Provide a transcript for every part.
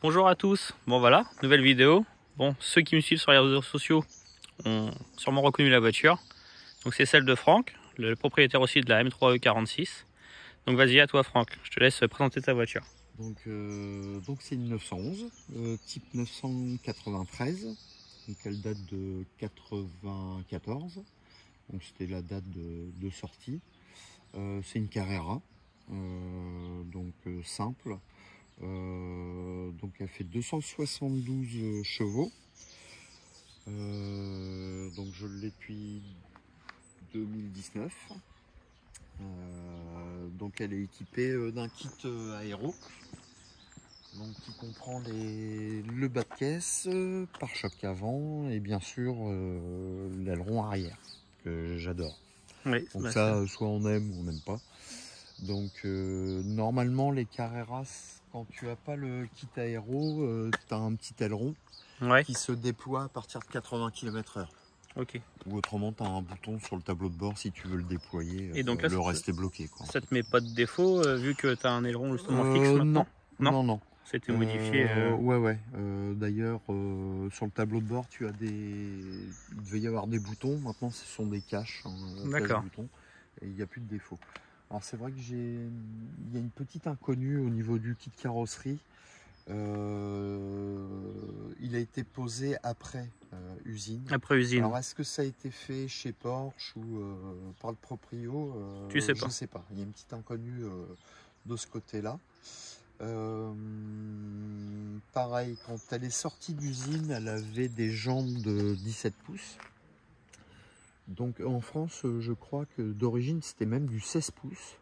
Bonjour à tous, bon voilà, nouvelle vidéo. Bon, ceux qui me suivent sur les réseaux sociaux ont sûrement reconnu la voiture. Donc c'est celle de Franck, le propriétaire aussi de la M3E46. Donc vas-y, à toi Franck, je te laisse présenter ta voiture. Donc c'est une 911, type 993, donc elle date de 94, donc c'était la date de sortie. C'est une Carrera, simple, donc elle fait 272 chevaux, donc je l'ai depuis 2019. Donc elle est équipée d'un kit aéro, donc qui comprend le bas de caisse, pare-choc avant et bien sûr l'aileron arrière que j'adore. Oui, Donc ça, soit on aime ou on n'aime pas. Donc normalement les Carreras, quand tu n'as pas le kit aéro, tu as un petit aileron qui se déploie à partir de 80 km/h. Ok. Ou autrement, tu as un bouton sur le tableau de bord si tu veux le déployer, et donc là, le rester bloqué, quoi. Ça te met pas de défaut vu que tu as un aileron justement fixe maintenant? Non. C'était modifié. Ouais. D'ailleurs, sur le tableau de bord, il devait y avoir des boutons. Maintenant, ce sont des caches, D'accord. boutons, et il n'y a plus de défaut. Alors c'est vrai que il y a une petite inconnue au niveau du kit carrosserie. Il a été posé après usine. Après usine. Alors est-ce que ça a été fait chez Porsche ou par le proprio? Tu sais pas. Je sais pas. Il y a une petite inconnue de ce côté-là. Pareil, quand elle est sortie d'usine, elle avait des jambes de 17 pouces. Donc en France, je crois que d'origine, c'était même du 16 pouces.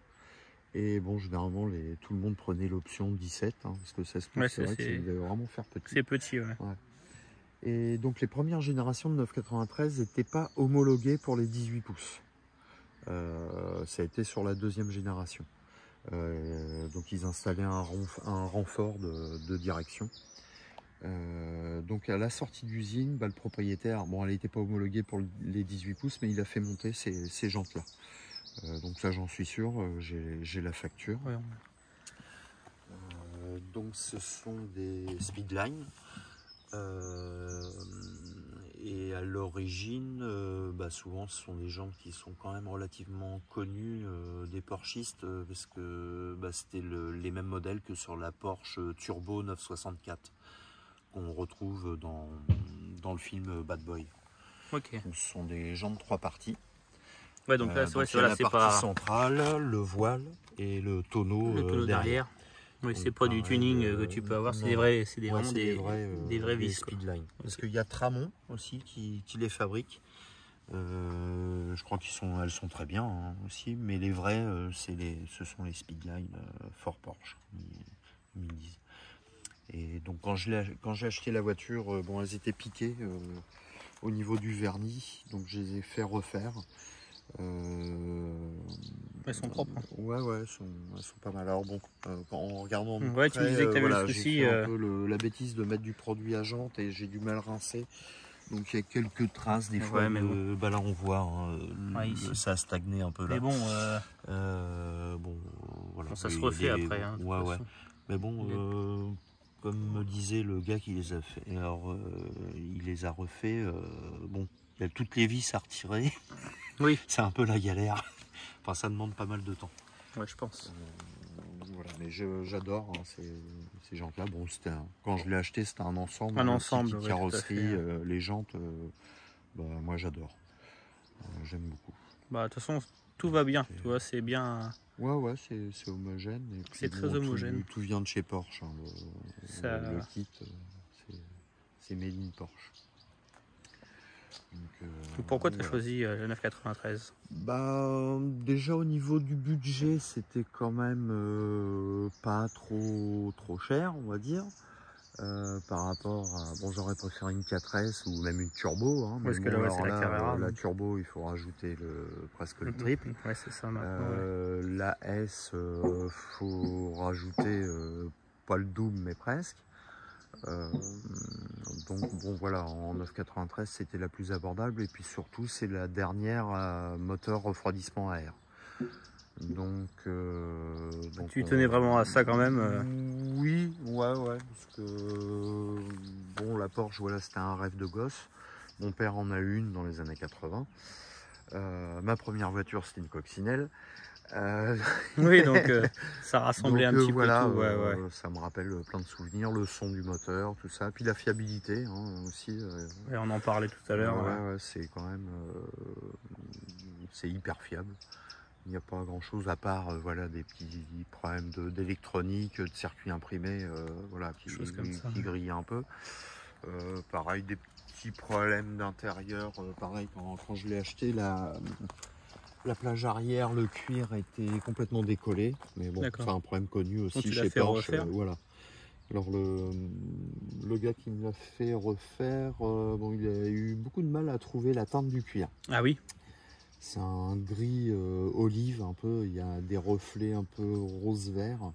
Et bon, généralement, tout le monde prenait l'option 17, parce que 16 pouces, c'est vrai que ça devait vraiment faire petit. C'est petit, ouais. Et donc les premières générations de 993 n'étaient pas homologuées pour les 18 pouces. Ça a été sur la deuxième génération. Donc ils installaient un renfort de direction. Donc à la sortie d'usine, le propriétaire, bon, elle n'était pas homologuée pour les 18 pouces, mais il a fait monter ces jantes-là. Donc ça, j'en suis sûr, j'ai la facture. Ouais. Donc ce sont des Speedline. Et à l'origine, souvent ce sont des gens qui sont quand même relativement connus des Porschistes, parce que c'était les mêmes modèles que sur la Porsche Turbo 964 qu'on retrouve dans le film Bad Boy. Ok. Donc, ce sont des jantes 3 parties. Ouais, donc là, c'est la partie centrale, le voile et le tonneau derrière. Oui, c'est pas du tuning que tu peux avoir, c'est vraiment des vrais vis. Speedline. Parce qu'il y a Tramon aussi qui les fabrique. Je crois elles sont très bien aussi, mais les vrais, ce sont les Speedline Fort Porsche, ils me disent. Et donc quand j'ai acheté la voiture, elles étaient piquées au niveau du vernis, donc je les ai fait refaire. Elles sont propres. Ouais, elles sont pas mal. Alors bon, en regardant de près, tu me disais que tu avais le souci. J'ai fait un peu la bêtise de mettre du produit à jante et j'ai du mal rincer. Donc il y a quelques traces des fois. Mais bon. Là on voit, ça a stagné un peu là. Mais bon, voilà. Ça se refait après. Ouais. Mais bon, comme me disait le gars qui les a fait, alors il les a refait. Bon, il y a toutes les vis à retirer. Oui. C'est un peu la galère. Enfin, ça demande pas mal de temps. Ouais, je pense. Voilà, mais j'adore ces jantes-là. Bon, quand je l'ai acheté, c'était un ensemble. Petite carrosserie, les jantes, moi j'adore. J'aime beaucoup. De toute façon, tout va bien. Tu vois, c'est bien. Ouais, c'est homogène. C'est très homogène. Tout vient de chez Porsche. Le kit, c'est made in Porsche. Donc, pourquoi tu as choisi le 993? Déjà au niveau du budget, c'était quand même pas trop cher, on va dire. Par rapport à... Bon, j'aurais préféré une 4S ou même une turbo. Parce que la turbo, il faut rajouter presque le triple. Ouais, c'est ça maintenant. La S, faut rajouter pas le double, mais presque. Donc bon, voilà, en 993 c'était la plus abordable, et puis surtout c'est la dernière moteur refroidissement à air. Donc tu tenais vraiment à ça quand même. Oui, ouais, parce que bon, la Porsche, voilà, c'était un rêve de gosse. Mon père en a une dans les années 80. Ma première voiture, c'était une coccinelle. Euh, Oui, donc ça rassemblait un petit peu voilà, tout. Ouais, ouais. ça me rappelle plein de souvenirs, le son du moteur, tout ça. Puis la fiabilité aussi. Ouais, on en parlait tout à l'heure. Ouais, c'est quand même c'est hyper fiable. Il n'y a pas grand chose à part voilà, des petits problèmes d'électronique, de circuits imprimés voilà, qui grillent un peu. Pareil, des petits problèmes d'intérieur. Pareil, quand je l'ai acheté, la plage arrière, le cuir était complètement décollé. Mais bon, c'est un problème connu aussi chez Porsche. Voilà. Alors le gars qui me l'a fait refaire, bon, il a eu beaucoup de mal à trouver la teinte du cuir. Ah oui. C'est un gris olive un peu, il y a des reflets un peu rose-vert.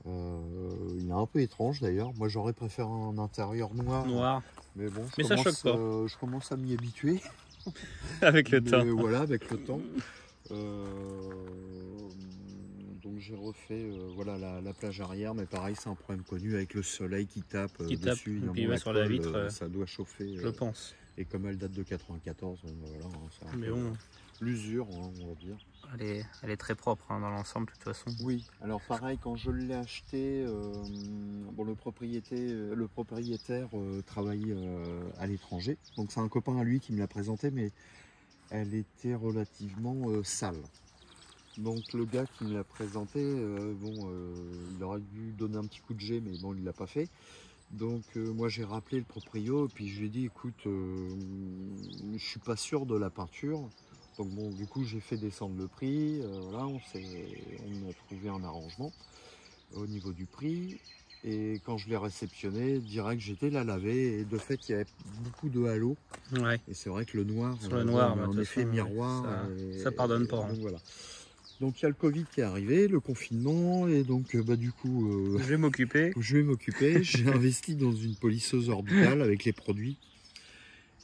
Il est un peu étrange d'ailleurs. Moi j'aurais préféré un intérieur noir. Mais bon, ça choque pas. Je commence à m'y habituer. Avec le temps. Voilà, avec le temps. Donc j'ai refait voilà, la plage arrière, mais pareil, c'est un problème connu avec le soleil qui tape dessus. Et puis sur la vitre, ça doit chauffer. Je pense. Et comme elle date de 94, voilà, mais bon, l'usure, on va dire. Elle est très propre dans l'ensemble de toute façon. Oui, alors pareil, quand je l'ai acheté, bon, le propriétaire travaille à l'étranger. Donc c'est un copain à lui qui me l'a présenté, mais elle était relativement sale. Donc le gars qui me l'a présenté, il aurait dû donner un petit coup de jet, mais bon, il ne l'a pas fait. Donc moi j'ai rappelé le proprio et puis je lui ai dit écoute, je suis pas sûr de la peinture. Donc bon, du coup j'ai fait descendre le prix, voilà, on a trouvé un arrangement au niveau du prix. Et quand je l'ai réceptionné, direct j'étais la laver et de fait il y avait beaucoup de halo. Ouais. Et c'est vrai que le noir, sur le noir, un effet miroir. Ça pardonne pas. Donc voilà. Donc il y a le Covid qui est arrivé, le confinement, et donc du coup... je vais m'occuper. J'ai investi dans une polisseuse orbitale avec les produits.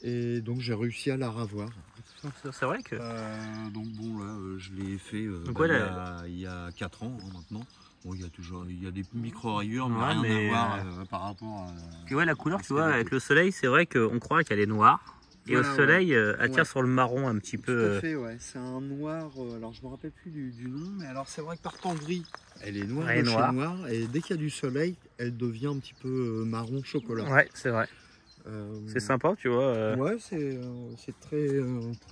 Et donc j'ai réussi à la ravoir. C'est vrai que... donc bon là, je l'ai fait il y a 4 ans maintenant. Bon, il y a des micro-rayures, mais rien à voir par rapport à... Puis ouais, la couleur, tu vois, avec le soleil, c'est vrai qu'on croit qu'elle est noire. Et au soleil, elle tire sur le marron un petit peu. Tout à fait, ouais. C'est un noir, alors je me rappelle plus du nom, mais alors c'est vrai que par temps gris, elle est noire de chez noir, et dès qu'il y a du soleil, elle devient un petit peu marron chocolat. Ouais, c'est vrai. C'est sympa, tu vois. Ouais, c'est très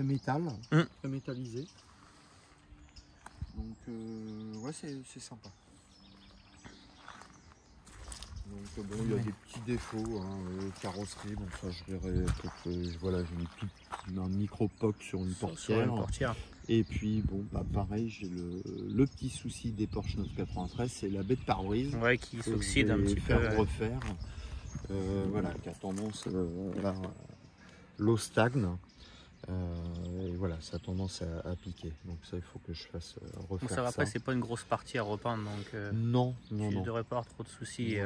métal, très métallisé. Donc ouais, c'est sympa. Donc bon, il y a des petits défauts, carrosserie, bon ça je verrai peut-être, voilà, j'ai un micro-poc sur une portière. Et puis bon, bah pareil, j'ai le petit souci des Porsche 993, c'est la baie de pare-brise. Ouais, qui s'oxyde un petit peu. Refaire, voilà, qui a tendance, l'eau stagne. Et voilà, ça a tendance à piquer. Donc ça, il faut que je fasse refaire ça. Après, c'est pas une grosse partie à repeindre, donc non. Tu ne devrais pas avoir trop de soucis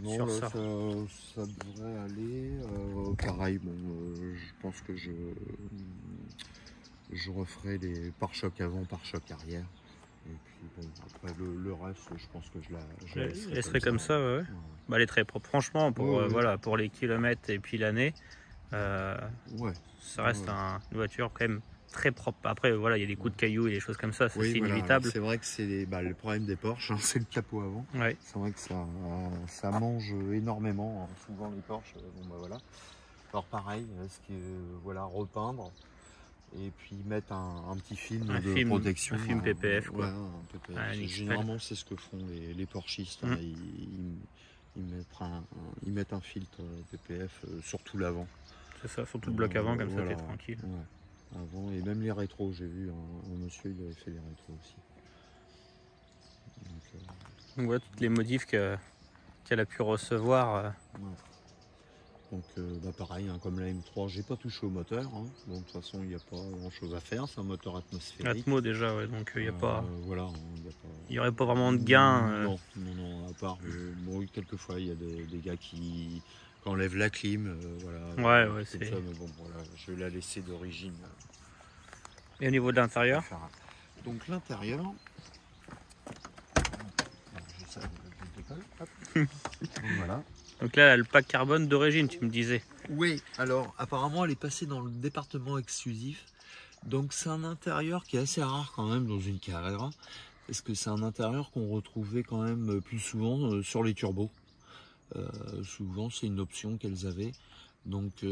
sur ça. Ça devrait aller. Pareil, bon, je pense que je referai les pare-chocs avant, pare-chocs arrière. Et puis bon, après le reste, je pense que je la laisserai comme ça. Ouais. Bah, elle est très propre. Franchement, voilà, pour les kilomètres et puis l'année, ça reste une voiture quand même très propre. Après, voilà, il y a des coups de cailloux et des choses comme ça, c'est inévitable. C'est vrai que c'est le problème des Porsche, c'est le capot avant. Ouais. C'est vrai que ça mange énormément, souvent les Porsche. Bon, bah, voilà. Alors pareil, voilà, repeindre et puis mettre un petit film de protection. Un film PPF, quoi. Ouais, un PPF. Généralement, c'est ce que font les Porschistes. Ils mettent un filtre PPF sur tout l'avant. C'est ça, sur tout le bloc avant, comme ça, t'es tranquille. Ouais. Avant, et même les rétros, j'ai vu un monsieur, il avait fait les rétros aussi. Donc ouais, toutes les modifs qu'elle a pu recevoir. Donc pareil, comme la M3, j'ai pas touché au moteur. Bon, de toute façon, il n'y a pas grand chose à faire, c'est un moteur atmosphérique. Atmo déjà, ouais, donc il n'y a pas... Voilà, il n'y aurait pas vraiment de gain. Non, à part, quelquefois, il y a des gars qui enlèvent la clim, voilà. Ouais, c'est ça, mais bon, voilà, je vais la laisser d'origine. Et au niveau de l'intérieur? Donc l'intérieur, Donc, voilà. Donc là, le pack carbone d'origine, tu me disais. Oui, alors apparemment elle est passée dans le département exclusif. Donc c'est un intérieur qui est assez rare quand même dans une Carrera. Parce que c'est un intérieur qu'on retrouvait quand même plus souvent sur les turbos. Souvent c'est une option qu'elles avaient. Donc tu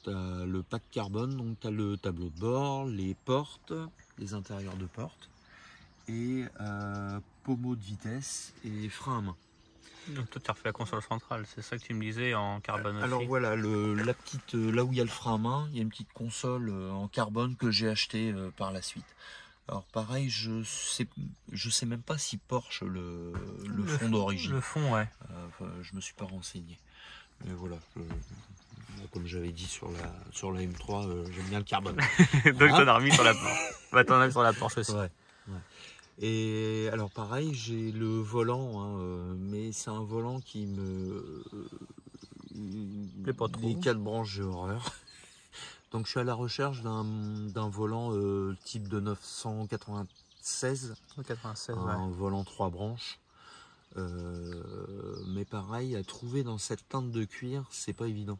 as le pack carbone, donc tu as le tableau de bord, les portes, les intérieurs de portes, et pommeau de vitesse et frein à main. Donc toi tu as refait la console centrale, c'est ça que tu me disais en carbone aussi. Alors voilà, la petite, là où il y a le frein à main, il y a une petite console en carbone que j'ai acheté par la suite. Alors pareil, je sais même pas si Porsche le fond d'origine. Le fond, ouais. Je me suis pas renseigné. Mais voilà, comme j'avais dit sur la M3, j'aime bien le carbone. Donc t'en as remis sur la Porsche. Bah t'en as sur la Porsche aussi. Ouais. Et alors pareil, j'ai le volant, hein, mais c'est un volant qui me plaît pas trop. Les 4 branches, j'ai horreur. Donc je suis à la recherche d'un volant type de 996. 96, un ouais. volant 3 branches. Mais pareil, à trouver dans cette teinte de cuir, c'est pas évident.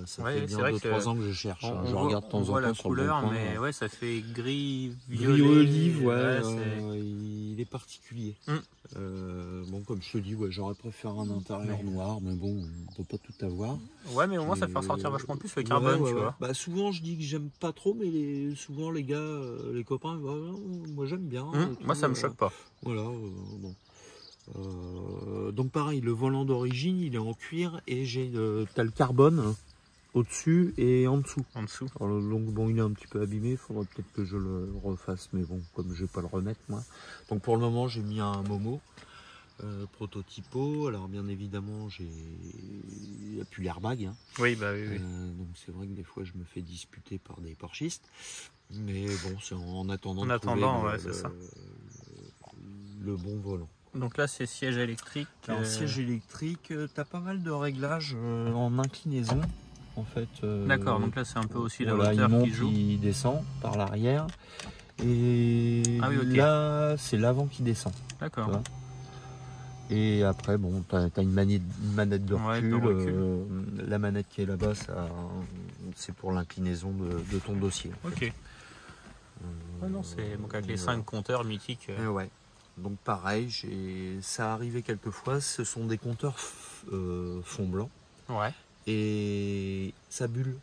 Ça fait bien 2-3 ans que je cherche. Je regarde de temps en temps la sur couleur, le bon mais ouais, ça fait gris, violet, olive, ouais, ouais, il est particulier. Bon, comme je te dis, ouais, j'aurais préféré un intérieur noir, mais bon, on peut pas tout avoir. Ouais, mais au moins ça fait ressortir vachement plus le carbone, tu vois. Bah, souvent, je dis que j'aime pas trop, mais souvent les gars, les copains, moi j'aime bien. Moi, ça me choque pas. Voilà, bon. Donc pareil, le volant d'origine il est en cuir et t'as le carbone au-dessus et en dessous. Alors, donc bon, il est un petit peu abîmé, il faudrait peut-être que je le refasse, mais bon, comme je vais pas le remettre moi. Donc pour le moment j'ai mis un Momo prototypo. Alors bien évidemment il n'y a plus l'airbag, hein. Oui, bah oui. Donc c'est vrai que des fois je me fais disputer par des Porschistes, mais bon, c'est en attendant le bon volant. Donc là, c'est siège électrique. Alors, siège électrique, tu as pas mal de réglages en inclinaison. En fait, d'accord, donc là, c'est un peu aussi la voilà, hauteur il monte, qui joue. il descend par l'arrière. Et là, c'est l'avant qui descend. D'accord. Et après, bon, tu as une manette de recul. Ouais, la manette qui est là-bas, c'est pour l'inclinaison de ton dossier. Ok. Non, c'est donc avec les 5 compteurs mythiques. Ouais. Donc pareil, ça arrivait quelquefois, ce sont des compteurs fond blanc. Ouais. Et ça bulle.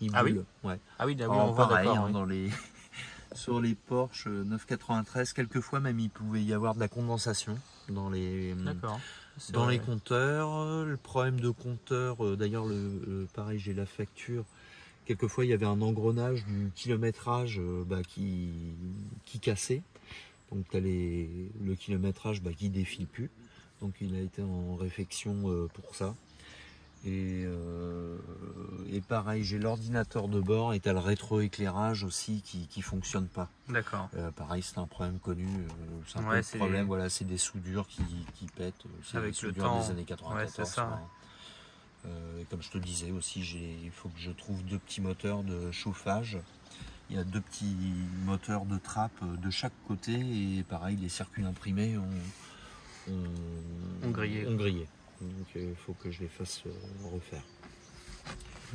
Il bulle. Oui. Ouais. Ah oui, on voit pareil, d'accord. Hein, sur les Porsche 993, quelquefois même il pouvait y avoir de la condensation dans les compteurs. Le problème de compteur, d'ailleurs, pareil, j'ai la facture. Quelquefois, il y avait un engrenage du kilométrage qui cassait. Donc tu as le kilométrage qui défile plus. Donc il a été en réfection pour ça. Et pareil, j'ai l'ordinateur de bord et tu as le rétroéclairage aussi qui fonctionne pas. D'accord. Pareil, c'est un problème connu. C'est un peu le problème, voilà, c'est des soudures qui pètent. C'est avec des soudures des années 94. Ouais, c'est ça. Et comme je te disais aussi, il faut que je trouve 2 petits moteurs de chauffage. Il y a 2 petits moteurs de trappe de chaque côté et pareil, les circuits imprimés ont grillé. Donc il faut que je les fasse refaire.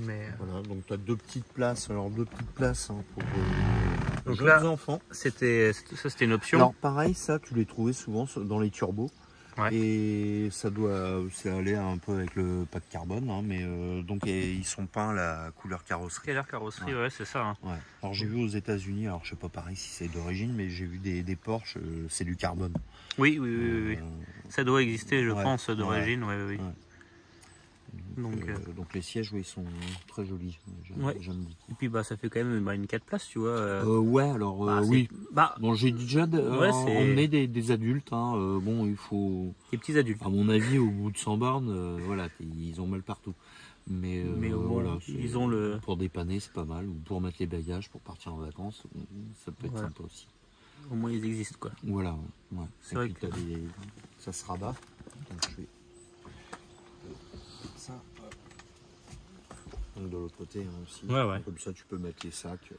Mais voilà, donc tu as 2 petites places. Alors 2 petites places pour jeunes enfants. C'était une option. Alors pareil, ça tu les trouvais souvent dans les turbos. Ouais. Et ça allait un peu avec le pack carbone, hein, mais donc ils sont peints la couleur carrosserie. Couleur carrosserie, ouais, c'est ça. Hein. Ouais. Alors j'ai vu aux États-Unis, alors je sais pas pareil si c'est d'origine, mais j'ai vu des Porsche, c'est du carbone. Oui. Ça doit exister, je pense, d'origine, oui. Donc les sièges, ils sont très jolis. J'aime beaucoup. Et puis ça fait quand même une 4 places, tu vois. Ouais, alors oui. Bon, j'ai déjà emmené des adultes. Hein, bon, il faut. Des petits adultes. À mon avis, au bout de 100 bornes, voilà, ils ont mal partout. Mais voilà, ils ont pour dépanner, c'est pas mal. Ou pour mettre les bagages, pour partir en vacances, ça peut être sympa aussi. Au moins, ils existent, quoi. Voilà. Ouais. C'est vrai que ça se rabat. Donc je vais. Ça. Donc de l'autre côté aussi. Ouais. Comme ça, tu peux mettre les sacs.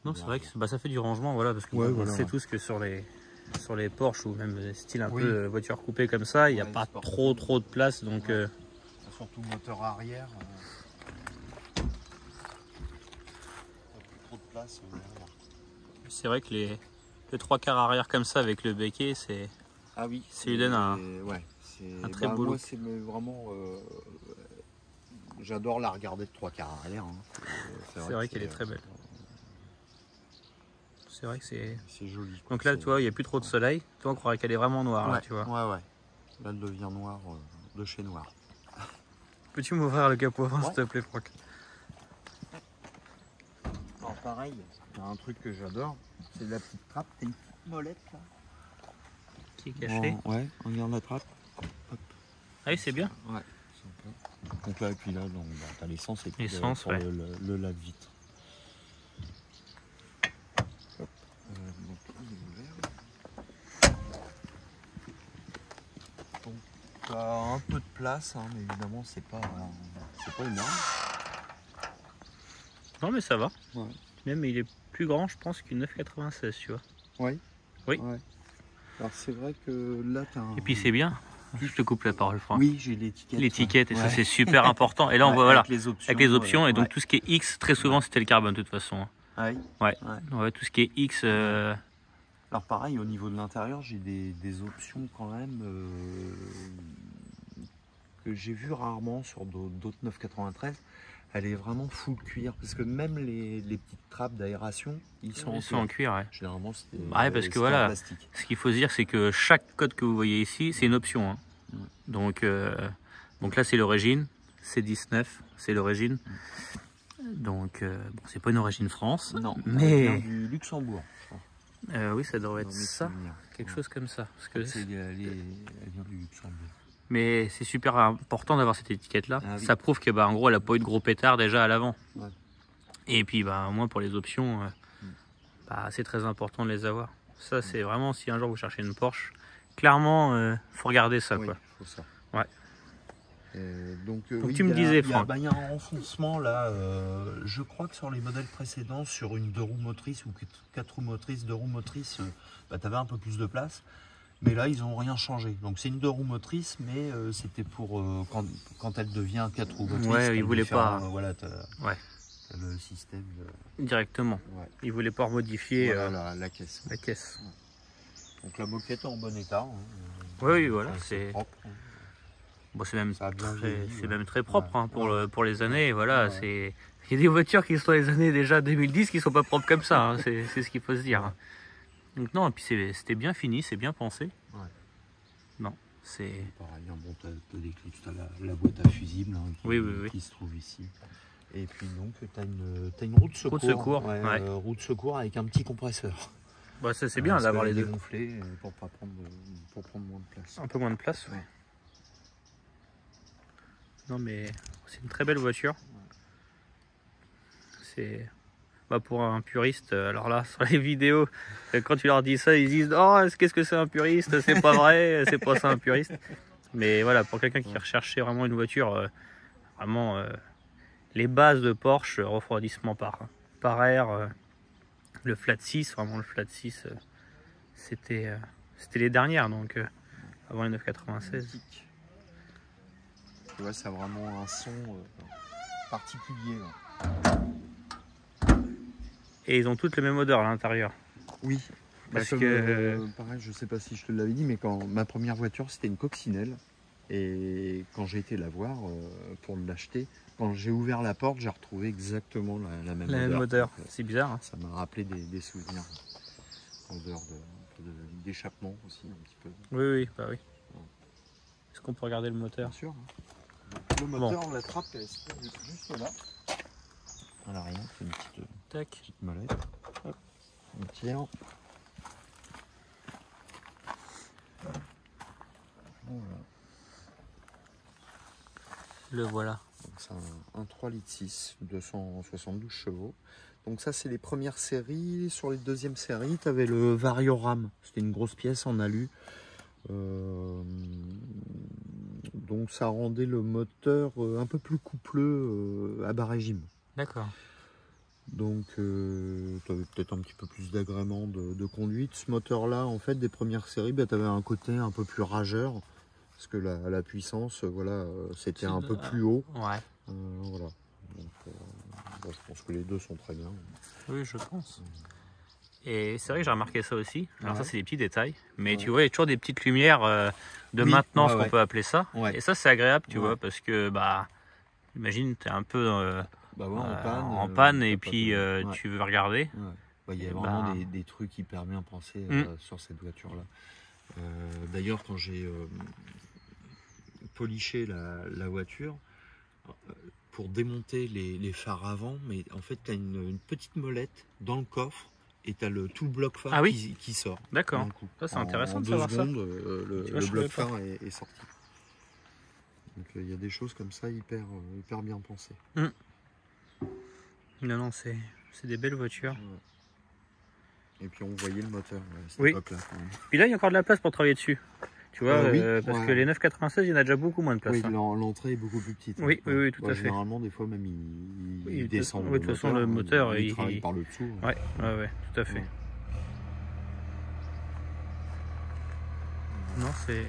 Non, c'est vrai que ça fait du rangement, voilà, parce que on sait tous que sur les sur les Porsche ou même style un Oui. peu voiture coupée comme ça, il n'y a Ouais, pas sport. trop de place. Donc Ouais. Surtout moteur arrière. T'as plus trop de place derrière. c'est vrai que le 3/4 arrière comme ça avec le béquet, c'est Ah oui, ça lui donne ouais, un très beau moi look. c'est vraiment j'adore la regarder de 3/4 arrière. Hein. C'est vrai qu'elle est très belle. C'est vrai que c'est... joli. Quoi. Donc là, tu vois, il n'y a plus trop de soleil. Toi, on croirait qu'elle est vraiment noire, ouais, là, tu vois. Ouais. Là, elle devient noire de chez noir. Peux-tu m'ouvrir le capot avant, Ouais. s'il te plaît, Franck? Alors pareil, il y a un truc que j'adore, c'est la petite trappe. T'as une petite molette là. Qui est caché. Ouais, regarde la trappe. Hop. Ah oui, c'est bien. Ouais. Donc là, et puis là, t'as l'essence et puis L'essence, pour ouais. le lave-vitre. Donc il est ouvert. Donc t'as un peu de place, hein, mais évidemment c'est pas énorme. Non, mais ça va. Ouais. Même, il est plus grand, je pense, qu'une 996, tu vois. Oui. Oui. Ouais. Alors c'est vrai que là t'as un... Et puis, c'est bien. Je te coupe la parole, Franck. Oui, j'ai l'étiquette. L'étiquette, et ça, Ouais. c'est super important. Et là, on voit, voilà, avec les options. avec les options. Et donc, ouais. tout ce qui est X, très souvent, c'était le carbone, de toute façon. Ah oui. Ouais. Ouais. Ouais, tout ce qui est X... Alors pareil, au niveau de l'intérieur, j'ai des options quand même que j'ai vu rarement sur d'autres 993. Elle est vraiment full cuir, parce que même les petites trappes d'aération, ils sont en cuir, ouais. Généralement, c'était Ouais, parce que voilà, en plastique. ce qu'il faut se dire, c'est que chaque code que vous voyez ici, c'est une option. Hein. Donc là, c'est l'origine, c'est 19, c'est l'origine. Donc, bon, c'est pas une origine France, Non, mais elle vient du Luxembourg, je crois. oui, ça devrait être Dans mes ça, souvenirs. quelque chose comme ça. Parce que Elle vient du Luxembourg. mais c'est super important d'avoir cette étiquette-là. Ah oui. Ça prouve que, bah, en gros, elle a pas eu de gros pétard déjà à l'avant. Ouais. Et puis, bah, au moins pour les options, bah, c'est très important de les avoir. Ça, c'est vraiment, si un jour vous cherchez une Porsche, clairement, faut regarder ça, Oui, quoi. faut ça. Ouais. Donc oui, tu me disais, Franck. Il y a un renfoncement là, je crois que sur les modèles précédents, sur une 2 roues motrices ou 4 roues motrices, 2 roues motrices, tu avais un peu plus de place. Mais là, ils n'ont rien changé. Donc c'est une 2 roues motrices, mais c'était pour quand elle devient 4 roues motrices. Ouais, ils voulaient pas. Voilà, Ouais. le système. Directement. Ouais. Ils voulaient pas remodifier Voilà, la caisse. la caisse. Donc la moquette est en bon état. Hein. Oui, voilà, c'est propre. Hein. Bon, c'est même, Ça a bien vieilli, ouais. même très propre hein, pour les années. Voilà, Ouais. il y a des voitures qui sont les années déjà 2010 qui sont pas propres comme ça. Hein, c'est ce qu'il faut se dire. Ouais. Donc non, et puis c'était bien fini, c'est bien pensé. Ouais. Non, c'est... Pareil, bon, t'as des clips, t'as la boîte à fusible hein, qui se trouve ici. Et puis donc t'as une roue de secours. Roue de secours, ouais. Roue de secours avec un petit compresseur. Bah, ça c'est bien d'avoir les deux. Dégonflé pour prendre moins de place. Un peu moins de place, ouais. Non mais c'est une très belle voiture. C'est... Bah, pour un puriste, alors là, sur les vidéos, quand tu leur dis ça, ils disent « Oh, qu'est-ce que c'est un puriste? C'est pas vrai, c'est pas ça un puriste. » Mais voilà, pour quelqu'un qui recherchait vraiment une voiture, vraiment les bases de Porsche, refroidissement par air, le flat 6, vraiment le flat 6, c'était les dernières, donc avant les 996. Tu vois, ça a vraiment un son particulier. Et ils ont toutes le même odeur à l'intérieur. Oui, parce comme, que... pareil, je sais pas si je te l'avais dit, mais quand ma première voiture, c'était une coccinelle. Et quand j'ai été la voir pour l'acheter, quand j'ai ouvert la porte, j'ai retrouvé exactement la même odeur. C'est bizarre. Hein. Ça m'a rappelé des souvenirs. Odeur d'échappement aussi, un petit peu. Oui, bah oui. Est-ce qu'on peut regarder le moteur? Bien sûr. Donc, le moteur, la trappe, elle se trouve juste là. À l'arrière, c'est une petite molette. Hop, on tire. Voilà. Le voilà. C'est un 3,6 litres, 272 chevaux. Donc ça, c'est les premières séries. Sur les deuxièmes séries, tu avais le Varioram. C'était une grosse pièce en alu. Donc ça rendait le moteur un peu plus coupleux à bas régime. D'accord. Donc tu avais peut-être un petit peu plus d'agrément de conduite. Ce moteur-là, en fait, des premières séries, bah, tu avais un côté un peu plus rageur. Parce que la puissance, voilà, c'était un peu plus haut. Ouais. Voilà. Donc, bon, je pense que les deux sont très bien. Oui, je pense. Et c'est vrai que j'ai remarqué ça aussi. Alors ça, c'est des petits détails. Mais Ouais. tu vois, il y a toujours des petites lumières de maintenance, qu'on peut appeler ça. Ouais. Et ça, c'est agréable, tu vois, parce que, bah, imagine, tu es un peu en panne et puis tu veux regarder. Ouais. Bah, il y a vraiment des trucs hyper bien pensés sur cette voiture-là. D'ailleurs, quand j'ai poliché la voiture, pour démonter les phares avant, mais en fait, tu as une petite molette dans le coffre. Et tu as tout le bloc phare qui sort. D'accord. Ça, c'est intéressant de savoir ça. Le bloc phare est sorti. Donc il y a des choses comme ça hyper bien pensées. Non, c'est des belles voitures. Ouais. Et puis on voyait le moteur à cette époque-là. Puis là, il y a encore de la place pour travailler dessus. Tu vois, parce que les 996, il y en a déjà beaucoup moins de place. Oui, l'entrée est beaucoup plus petite. Oui, oui, tout à fait. Généralement, des fois, même, il descend. Oui, de toute façon, le moteur, il travaille par le dessous. Oui, tout à fait. Ouais. Non, c'est...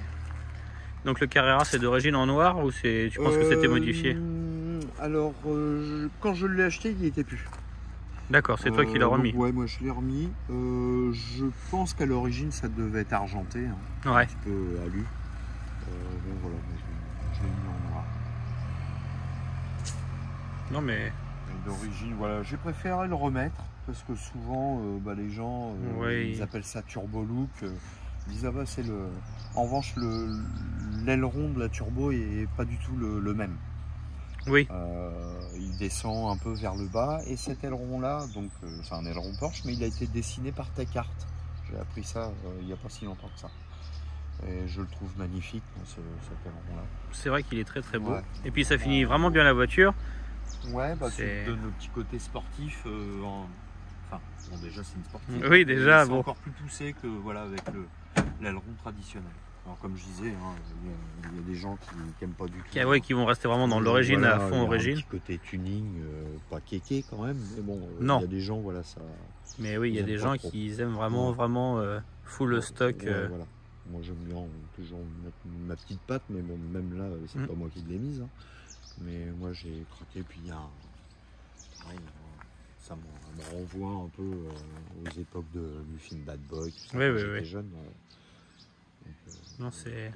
Donc le Carrera, c'est d'origine en noir ou tu penses que c'était modifié? Alors, quand je l'ai acheté, il n'y était plus. D'accord, c'est toi qui l'as remis. Ouais, moi je l'ai remis. Je pense qu'à l'origine ça devait être argenté, un petit peu alu. Bon voilà, je l'ai mis en noir. Non mais... D'origine, voilà, j'ai préféré le remettre parce que souvent les gens ils appellent ça turbo look. Ils disent ah bah c'est le... En revanche l'aileron de la turbo est pas du tout le même. Oui. Il descend un peu vers le bas et cet aileron là, donc c'est un aileron Porsche, mais il a été dessiné par Tech-Art. J'ai appris ça il n'y a pas si longtemps que ça. Et je le trouve magnifique, cet aileron là. C'est vrai qu'il est très très beau. Et puis ça finit vraiment bien la voiture. Ouais, bah c'est de nos petits côtés sportifs. Enfin, bon, déjà c'est une sportive. Oui, déjà. C'est encore plus poussé que voilà avec l'aileron traditionnel. Alors comme je disais, il y a des gens qui n'aiment pas du tout. Qui vont rester vraiment dans l'origine, à fond origine. Un petit côté tuning, pas kéké quand même, mais bon, non. Il y a des gens, voilà, ça... Mais oui, il y a des gens qui aiment vraiment full stock. Voilà. Moi j'aime bien toujours mettre ma petite patte, mais bon, même là, c'est pas moi qui l'ai mise. Mais moi j'ai craqué, puis il y a ça me renvoie un peu aux époques du film Bad Boy, tout ça, quand j'étais jeune.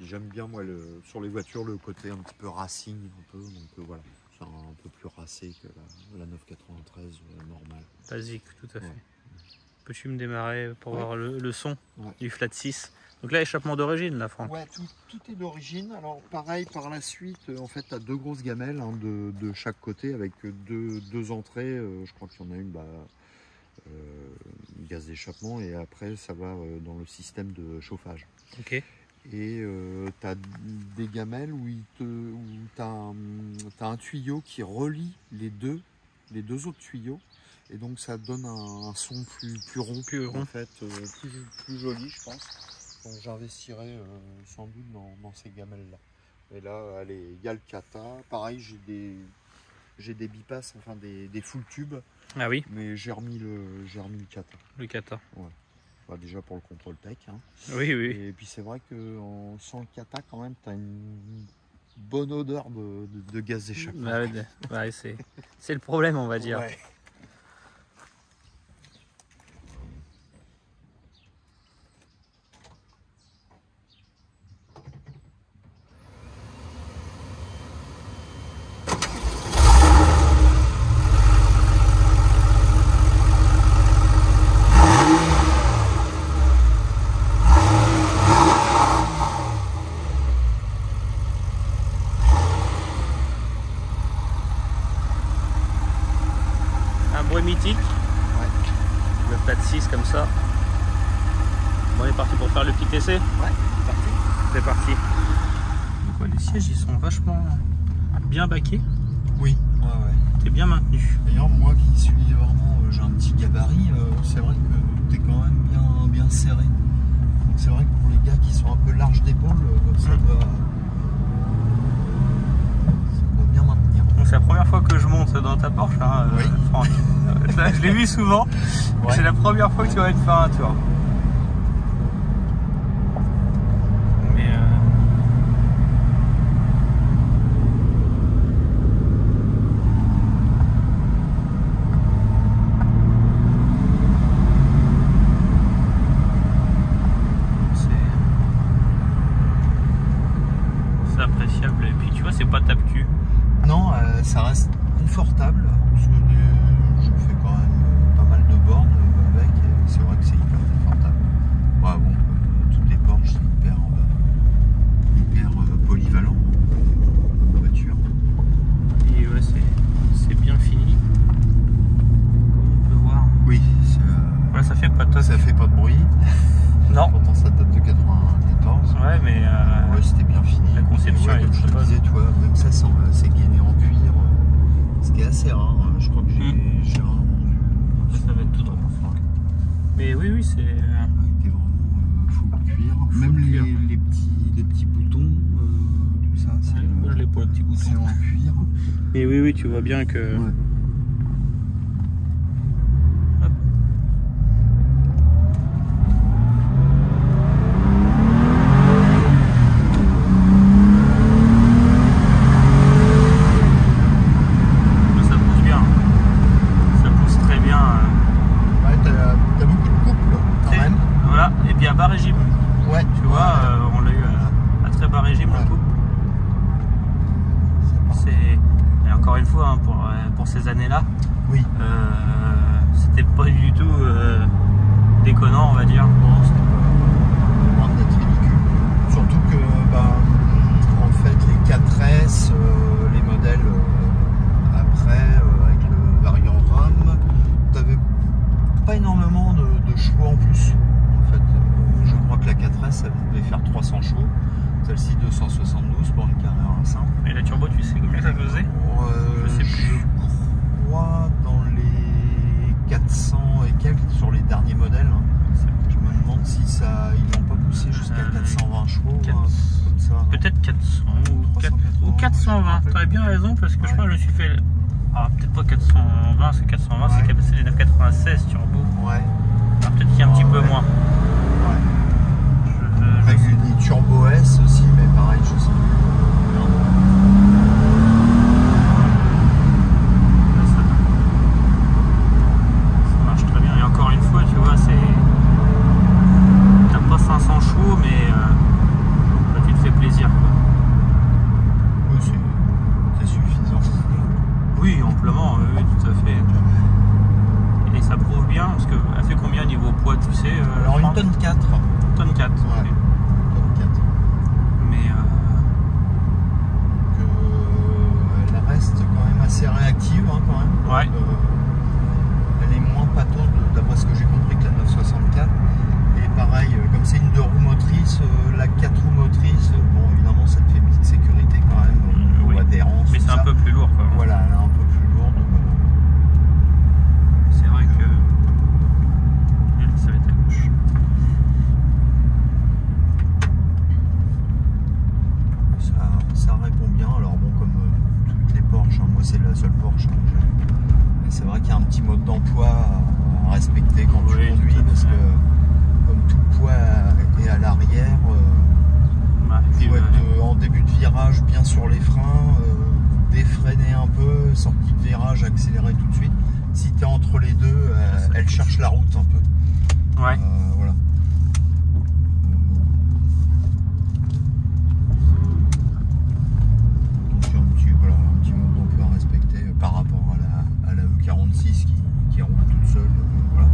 J'aime bien moi sur les voitures le côté un petit peu racing un peu, donc voilà, c'est un peu plus racé que la 993 normale. Basique, tout à fait. Peux-tu me démarrer pour voir le son du flat 6? Donc là, échappement d'origine, là, Franck. Ouais, tout est d'origine. Alors pareil, par la suite, en fait, tu as deux grosses gamelles de chaque côté avec deux entrées. Je crois qu'il y en a une gaz d'échappement et après ça va dans le système de chauffage. Ok. Et tu as des gamelles où tu as un tuyau qui relie les deux autres tuyaux. Et donc ça donne un son plus rond, en fait, plus joli, je pense. Donc j'investirai sans doute dans ces gamelles-là. Et là, il y a le kata. Pareil, j'ai des bypass, enfin des full tubes. Ah oui. Mais j'ai remis le kata. Le kata. Ouais. Bah, déjà pour le contrôle tech. Oui. Et puis c'est vrai que sans le kata, quand même, tu as une bonne odeur de gaz d'échappement. C'est le problème, on va dire. Ouais. Mythique, le flat 6 comme ça. Bon, on est parti pour faire le petit essai. C'est parti. Donc, les sièges ils sont vachement bien baqués. Oui, T'es bien maintenu. D'ailleurs, moi qui suis vraiment, j'ai un petit gabarit, c'est vrai que t'es quand même bien serré. Donc c'est vrai que pour les gars qui sont un peu larges d'épaule, ça doit bien maintenir. C'est la première fois que je monte dans dans ta Porsche, hein, Oui. Franck. Je l'ai vu souvent. Ouais. C'est la première fois que tu vas te faire un tour. Mais c'est appréciable. Et puis tu vois, c'est pas tape-cul. Non, ça reste confortable, parce que je fais quand même pas mal de bornes avec, et c'est vrai que c'est hyper confortable. Ouais, bon, comme toutes les Porsche, c'est hyper polyvalent comme voiture. Et ouais, c'est bien fini. Comme on peut voir. Oui, Ouais, ça fait pas top. ça fait pas de bruit, Non. pourtant ça date de 94. Ouais, mais Ouais, c'était bien fini. la conception Ouais, est comme je très te bonne. disais, tu vois, même ça, c'est gainé en cuir, ce qui est assez rare. Je crois que j'ai rarement vu. Ça va être tout droit. Mais oui, c'est. T'es vraiment full cuir. Même cuir. les petits boutons, tout ça, Moi, je l'ai pour le petit bouton. c'est en cuir. Mais oui, tu vois bien que. Ouais. Hop. Ça pousse bien. Ça pousse très bien. Ouais, t'as beaucoup de couple quand C'est- même. Voilà. Et puis à bas régime. Ouais, Tu vois, on l'a eu à très bas régime Ouais. le couple. Et encore une fois, hein, pour ces années-là, Oui. c'était pas du tout déconnant, on va dire. Non, c'était pas loin d'être ridicule. Surtout que, en fait, les 4S, les modèles après, avec le variant RAM, t'avais pas énormément de chevaux en plus. En fait, je crois que la 4S, elle devait faire 300 chevaux. Celle-ci, 272 pour une carrière simple. Et la turbo, tu sais combien ça faisait? Je sais plus. Je crois dans les 400 et quelques sur les derniers modèles. Je me demande si ils n'ont pas poussé jusqu'à 420 chevaux, comme ça. Peut-être 400 ou 420. je me Tu as bien raison parce que Ouais. je crois que je me suis fait. Ah, peut-être pas 420, c'est 420, Ouais. c'est les 996 turbo. Ouais. Alors peut-être qu'il y a un petit peu Ouais. moins. Ouais. Je Après, sais. il y a des Turbo S aussi, mais pareil, je sais plus. Ça marche très bien. Et encore une fois, tu vois, t'as pas 500 chevaux, mais bah, tu te fais plaisir, quoi. Oui, c'est suffisant. Oui, amplement, oui, tout à fait. Et ça prouve bien, parce qu'elle fait combien niveau poids, tu sais Alors, une Franck tonne 4. Tonne 4. Ouais. Ok. Tonne 4. Mais Elle reste quand même assez réactive, hein, quand même. Ouais. Elle est moins pâteuse, d'après ce que j'ai compris, que la 964. Et pareil, comme c'est une 2 roues motrices, la 4 roues motrices, bon, évidemment, ça te fait une petite sécurité quand même, oui. ou adhérence. mais tout c'est un ça. peu plus lourd, quoi. Voilà, elle est un peu plus lourde. C'est vrai que. Ça va être à gauche. Ça répond bien. Alors bon, comme toutes les Porsche, hein, moi c'est la seule Porsche que j'ai. Mais c'est vrai qu'il y a un petit mode d'emploi à respecter quand tu Oui, conduis, tout à parce fait. que comme tout le poids est à l'arrière, Ouais, et il puis, faut être en début de virage bien sur les freins, défreiner un peu, sortie de virage, accélérer tout de suite. Si tu es entre les deux, elle cherche la route un peu. ouais. Voilà. Donc il y a un petit mode d'emploi à respecter par rapport à la E46 qui roule toute seule. Voilà.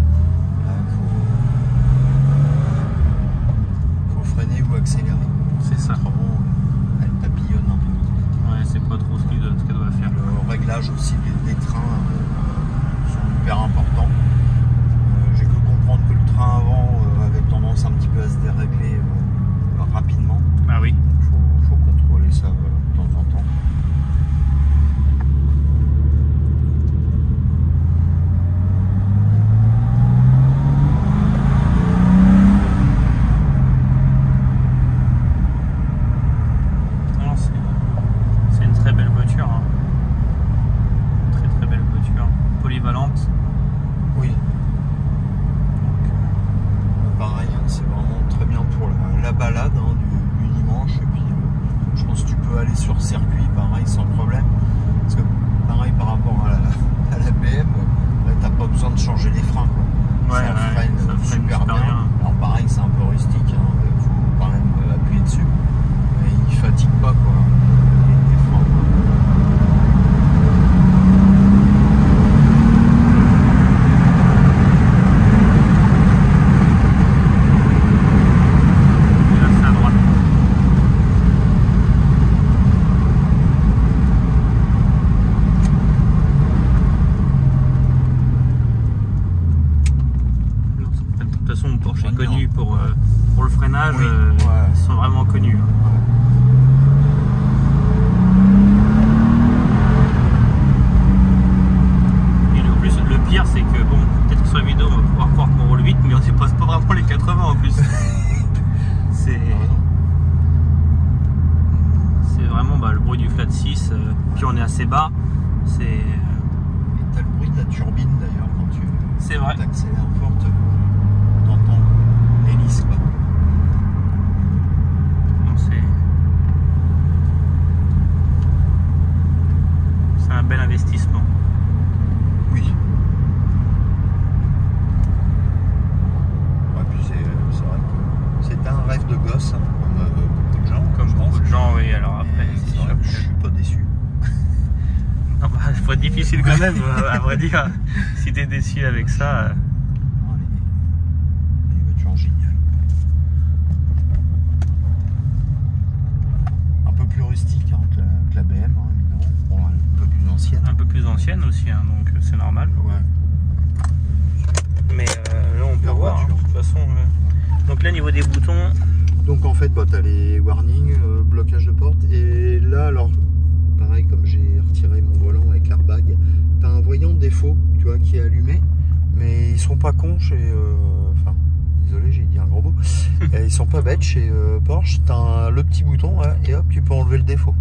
Là, faut freiner ou accélérer. C'est ça. Autrement, elle papillonne un peu. Ouais, c'est pas trop ce qu'elle doit faire. Le réglage aussi des trains sont hyper importants. J'ai cru comprendre que le train avant sur circuit, pareil, sans problème. Parce que pareil par rapport à la BM, là t'as pas besoin de changer les freins, quoi. Ouais, ça freine super bien. Alors pareil, c'est un peu rustique, hein, faut quand même appuyer dessus. Mais il fatigue pas, quoi, les freins. Porsche est connu pour le freinage, oui, ils sont vraiment connus. Et en plus, le pire, c'est que bon, peut-être que sur la vidéo, on va pouvoir croire qu'on roule vite, mais on dépasse pas vraiment les 80 en plus. C'est vraiment le bruit du flat 6, puis on est assez bas. Et t'as le bruit de la turbine d'ailleurs quand tu accélères fort. T'entends l'hélice, quoi. C'est un bel investissement. Oui. Ouais, puis c'est vrai que c'était un rêve de gosse, hein, comme beaucoup de gens. Comme beaucoup de gens, oui. Alors après, c'est sûr que je suis pas déçu. Non, bah, ça pourrait être difficile quand même, à vrai dire. Si t'es déçu avec ça. Génial. Un peu plus rustique, hein, que la BM, hein, évidemment. Bon, un peu plus ancienne. Un peu plus ancienne aussi, hein, donc c'est normal. Ouais. Mais là on peut voir, hein, de toute façon. Donc là, niveau des boutons. Donc en fait, tu as les warnings, blocage de porte. Et là, alors, pareil, comme j'ai retiré mon volant avec l'airbag, tu as un voyant de défaut, tu vois, qui est allumé. Mais ils sont pas cons chez. Enfin. Désolé, j'ai dit un gros mot. Ils sont pas bêtes chez Porsche. T'as le petit bouton et hop, tu peux enlever le défaut.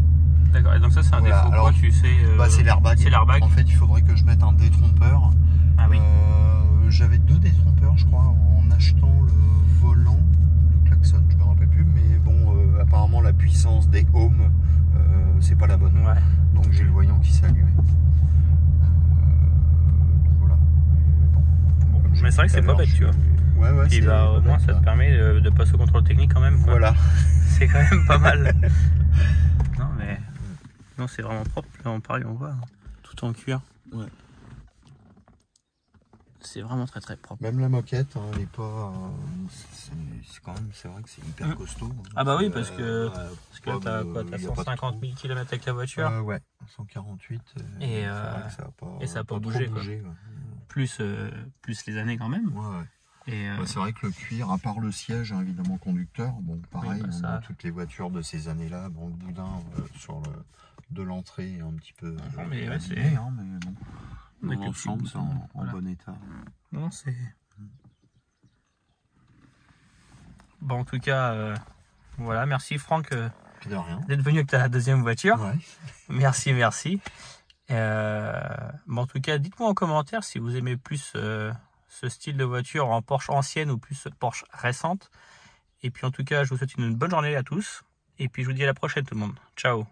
D'accord, et donc ça c'est un défaut. Alors, quoi, tu sais, c'est l'airbag. C'est l'airbag. En fait, il faudrait que je mette un détrompeur. Ah oui. J'avais 2 détrompeurs, je crois, en achetant le volant, le klaxon, je me rappelle plus. Mais bon, apparemment, la puissance des ohms, c'est pas la bonne. Ouais. Donc j'ai le voyant qui s'est allumé. Voilà. Bon, mais c'est vrai que c'est pas bête, tu vois. Ouais, et bah, au moins ça te permet de passer au contrôle technique quand même, quoi. Voilà. C'est quand même pas mal. Non mais non, c'est vraiment propre. Là on pareil, on voit hein, tout en cuir. Ouais. C'est vraiment très très propre. Même la moquette, hein, elle est pas. C'est quand même, c'est vrai que c'est hyper costaud. Hein. Ah bah oui, parce que là t'as quoi, t'as 150 000 km avec la voiture. Ouais, 148. Et ça a pas bougé, quoi. Ouais. Plus les années quand même. Ouais. C'est vrai que le cuir, à part le siège, hein, évidemment conducteur, bon pareil, oui, dans toutes les voitures de ces années-là, bon le boudin sur de l'entrée est un petit peu abîmé, hein, mais bon, dans l'ensemble c'est en bon état. Non, c'est... Bon, en tout cas, voilà, merci Franck d'être venu avec ta deuxième voiture. Ouais. Merci. Bon, en tout cas, dites-moi en commentaire si vous aimez plus... ce style de voiture en Porsche ancienne ou plus Porsche récente. Et puis en tout cas, je vous souhaite une bonne journée à tous. Et puis je vous dis à la prochaine tout le monde. Ciao.